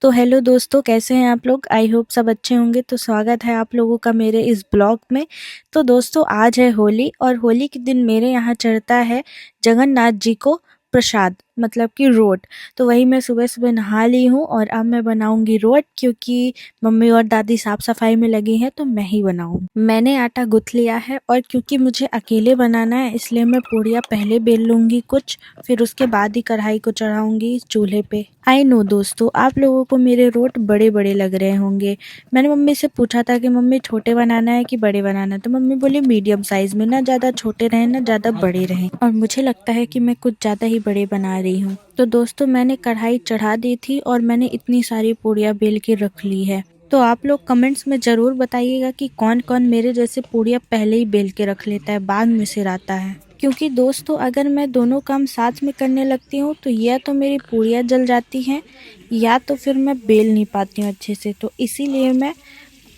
तो हेलो दोस्तों, कैसे हैं आप लोग। आई होप सब अच्छे होंगे। तो स्वागत है आप लोगों का मेरे इस ब्लॉग में। तो दोस्तों, आज है होली और होली के दिन मेरे यहाँ चढ़ता है जगन्नाथ जी को प्रसाद, मतलब कि रोट। तो वही मैं सुबह सुबह नहा ली हूँ और अब मैं बनाऊंगी रोट, क्योंकि मम्मी और दादी साफ सफाई में लगी हैं तो मैं ही बनाऊंगी। मैंने आटा गूंथ लिया है और क्योंकि मुझे अकेले बनाना है इसलिए मैं पूड़ियाँ पहले बेल लूंगी कुछ, फिर उसके बाद ही कढ़ाई को चढ़ाऊंगी चूल्हे पे। आई नो दोस्तों, आप लोगों को मेरे रोट बड़े बड़े लग रहे होंगे। मैंने मम्मी से पूछा था कि मम्मी छोटे बनाना है कि बड़े बनाना है, तो मम्मी बोली मीडियम साइज में, ना ज़्यादा छोटे रहें ना ज़्यादा बड़े रहें। और मुझे लगता है कि मैं कुछ ज़्यादा ही बड़े बना रही हूँ। तो दोस्तों, मैंने कढ़ाई चढ़ा दी थी और मैंने इतनी सारी पूड़ियाँ बेल के रख ली है। तो आप लोग कमेंट्स में ज़रूर बताइएगा कि कौन कौन मेरे जैसे पूड़ियाँ पहले ही बेल के रख लेता है, बाद में सिराता है। क्योंकि दोस्तों, अगर मैं दोनों काम साथ में करने लगती हूँ तो या तो मेरी पूड़ियाँ जल जाती हैं या तो फिर मैं बेल नहीं पाती हूँ अच्छे से। तो इसीलिए मैं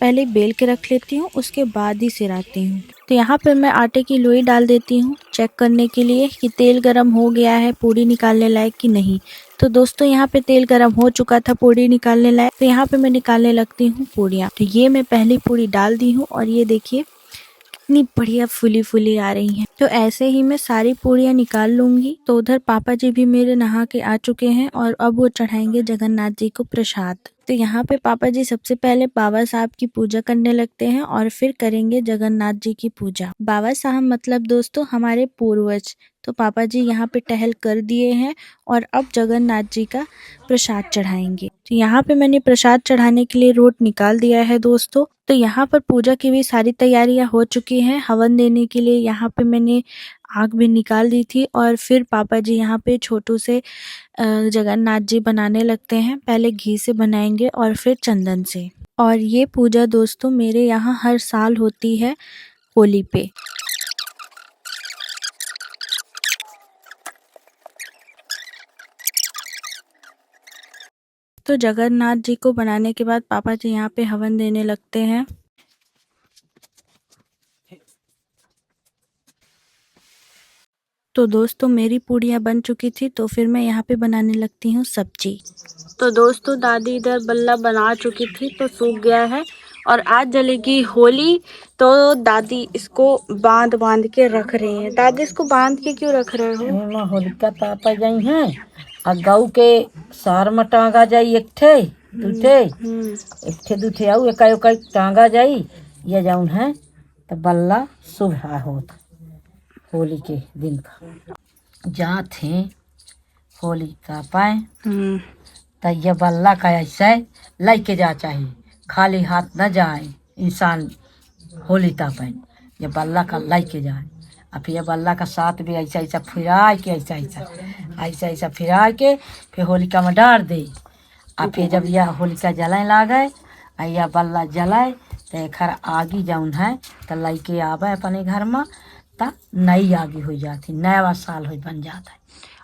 पहले बेल के रख लेती हूँ, उसके बाद ही सिराती हूँ। तो यहाँ पे मैं आटे की लोई डाल देती हूँ चेक करने के लिए कि तेल गरम हो गया है पूड़ी निकालने लायक कि नहीं। तो दोस्तों, यहाँ पे तेल गरम हो चुका था पूड़ी निकालने लायक। तो यहाँ पे मैं निकालने लगती हूँ पूड़ियाँ। तो ये मैं पहली पूड़ी डाल दी हूँ और ये देखिए कितनी बढ़िया फुली फुली आ रही हैं। तो ऐसे ही मैं सारी पूड़ियाँ निकाल लूंगी। तो उधर पापा जी भी मेरे नहा के आ चुके हैं और अब वो चढ़ाएंगे जगन्नाथ जी को प्रसाद। तो यहाँ पे पापा जी सबसे पहले बाबा साहब की पूजा करने लगते हैं और फिर करेंगे जगन्नाथ जी की पूजा। बाबा साहब मतलब दोस्तों हमारे पूर्वज। तो पापा जी यहाँ पे टहल कर दिए हैं और अब जगन्नाथ जी का प्रसाद चढ़ाएंगे। तो यहाँ पे मैंने प्रसाद चढ़ाने के लिए रोट निकाल दिया है दोस्तों। तो यहाँ पर पूजा की भी सारी तैयारियां हो चुकी हैं। हवन देने के लिए यहाँ पे मैंने आग भी निकाल दी थी और फिर पापा जी यहाँ पे छोटू से जगन्नाथ जी बनाने लगते हैं। पहले घी से बनाएंगे और फिर चंदन से। और ये पूजा दोस्तों मेरे यहाँ हर साल होती है होली पे। तो जगन्नाथ जी को बनाने के बाद पापा जी यहाँ पे हवन देने लगते हैं। तो दोस्तों, मेरी पूड़ियाँ बन चुकी थी तो फिर मैं यहाँ पे बनाने लगती हूँ सब्जी। तो दोस्तों, दादी इधर बल्ला बना चुकी थी तो सूख गया है और आज जलेगी होली। तो दादी इसको बांध बांध के रख रही है। दादी, इसको बांध के क्यों रख रहे हो? होलिका तापा जाई हैं आ गऊ के सार में टांगा जाई एक ठे दूठे आऊ एक टांगा जाई ये जाऊन है। तो बल्ला शुभ होता होली के दिन का जात है होली का पाए। तो ये बल्ला का ऐसे लेके जा चाहिए, खाली हाथ न जाए इंसान होली तापे। ये बल्ला का लेके जाए और फिर ये बल्ला का साथ भी ऐसा ऐसा फिरा के ऐसा फिरा के फिर होलिका में डाल दे। और फिर जब यह होलिका जलाए लागे और यह बल्ला जलाए तो खर आगी जौन है तो लेके आवे अपने घर में। तब नई आगी हो जाती, नया साल हो बन जाता है।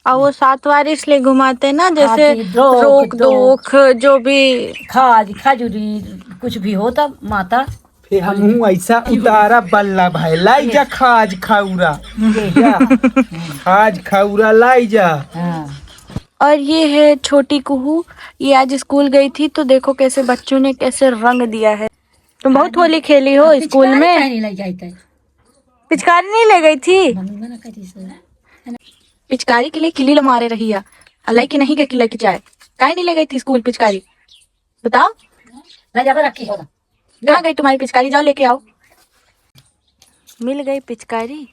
और वो 7 बार इसलिए घुमाते ना, जैसे रोक दोख जो भी खाज खजूरी कुछ भी होता माता फिर हमहू ऐसा उतारा बल्ला भाई लाई जा खाज खाउरा खाज खाउरा लाई जा। हाँ। और ये है छोटी कुहू। ये आज स्कूल गई थी तो देखो कैसे बच्चों ने कैसे रंग दिया है। तुम बहुत होली खेली हो स्कूल में। पिचकारी नहीं ले गई थी? पिचकारी के लिए किली मारे रही है। अलाई की नहीं गई लेके जाए, काहे नहीं ले गई थी स्कूल पिचकारी? बताओ रखी हो कहाँ गई तुम्हारी पिचकारी? जाओ लेके आओ। मिल गई पिचकारी।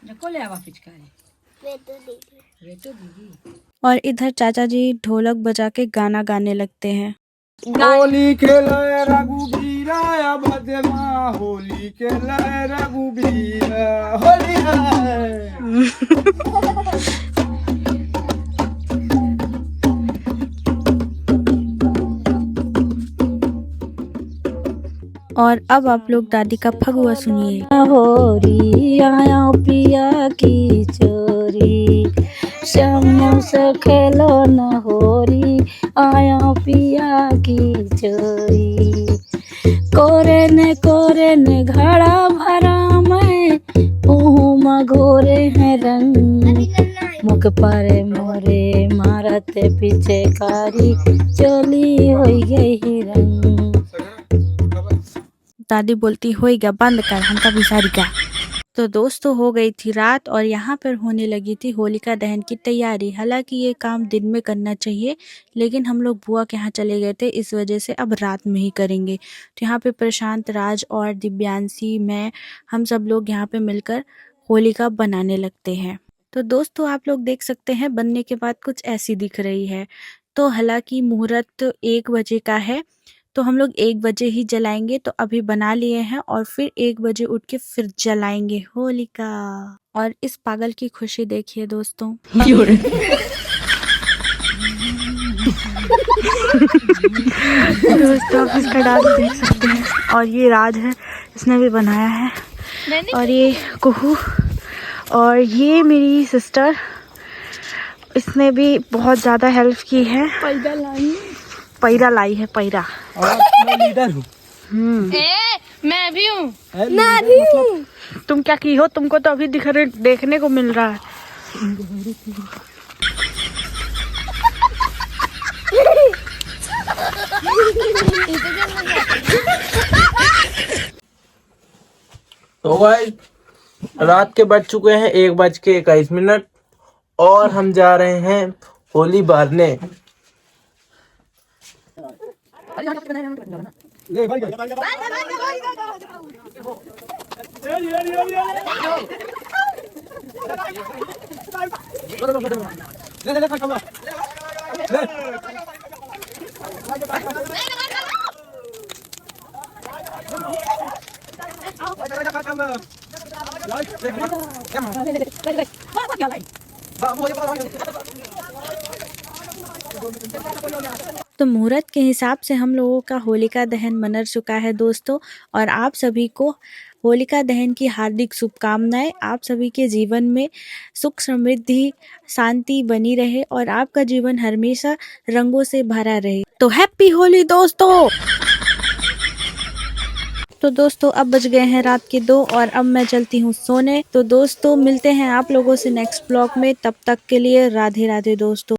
ले आवा पिचकारी। और इधर चाचा जी ढोलक बजा के गाना गाने लगते हैं। होली खेले रघुबीरा बदमा होली खेले रघुबीरा होली है। और अब आप लोग दादी का फगुआ सुनिए। होरी आया पिया की चोरी श्याम से खेलो न होरी आया पिया की चोरी। कोरे ने घड़ा भरा मैं मुँह में घोरे हैं रंग मुख पर मोरे मारत ते पीछे कारी चोली हो गई रंग। दादी बोलती होएगा बंद कर हमका बिसारी का। तो दोस्तों हो गई थी रात और यहाँ पर होने लगी थी होलिका दहन की तैयारी। हालांकि ये काम दिन में करना चाहिए लेकिन हम लोग बुआ के यहाँ चले गए थे, इस वजह से अब रात में ही करेंगे। तो यहाँ पे प्रशांत, राज और दिव्यांशी, मैं, हम सब लोग यहाँ पे मिलकर होलिका बनाने लगते हैं। तो दोस्तों आप लोग देख सकते हैं बनने के बाद कुछ ऐसी दिख रही है। तो हालांकि मुहूर्त 1 बजे का है तो हम लोग 1 बजे ही जलाएंगे। तो अभी बना लिए हैं और फिर 1 बजे उठ के फिर जलाएंगे होलिका। और इस पागल की खुशी देखिए दोस्तों। दोस्तों आप इसका डांस देख सकते हैं। और ये राज है, इसने भी बनाया है। और ये कुहू और ये मेरी सिस्टर, इसने भी बहुत ज़्यादा हेल्प की है। पैरा लाई है पैरा। और मैं लीडर हूँ। मैं भी हूँ। तुम क्या की हो? तुमको तो अभी देखने को मिल रहा है। तो भाई रात के बज चुके हैं 1:21 और हम जा रहे हैं होली बारने। तो मुहूर्त के हिसाब से हम लोगों का होलिका दहन मना चुका है दोस्तों। और आप सभी को होलिका दहन की हार्दिक शुभकामनाएं। आप सभी के जीवन में सुख, समृद्धि, शांति बनी रहे और आपका जीवन हमेशा रंगों से भरा रहे। तो हैप्पी होली दोस्तों। तो दोस्तों अब बज गए हैं रात के 2 और अब मैं चलती हूँ सोने। तो दोस्तों मिलते हैं आप लोगों से नेक्स्ट ब्लॉग में, तब तक के लिए राधे राधे दोस्तों।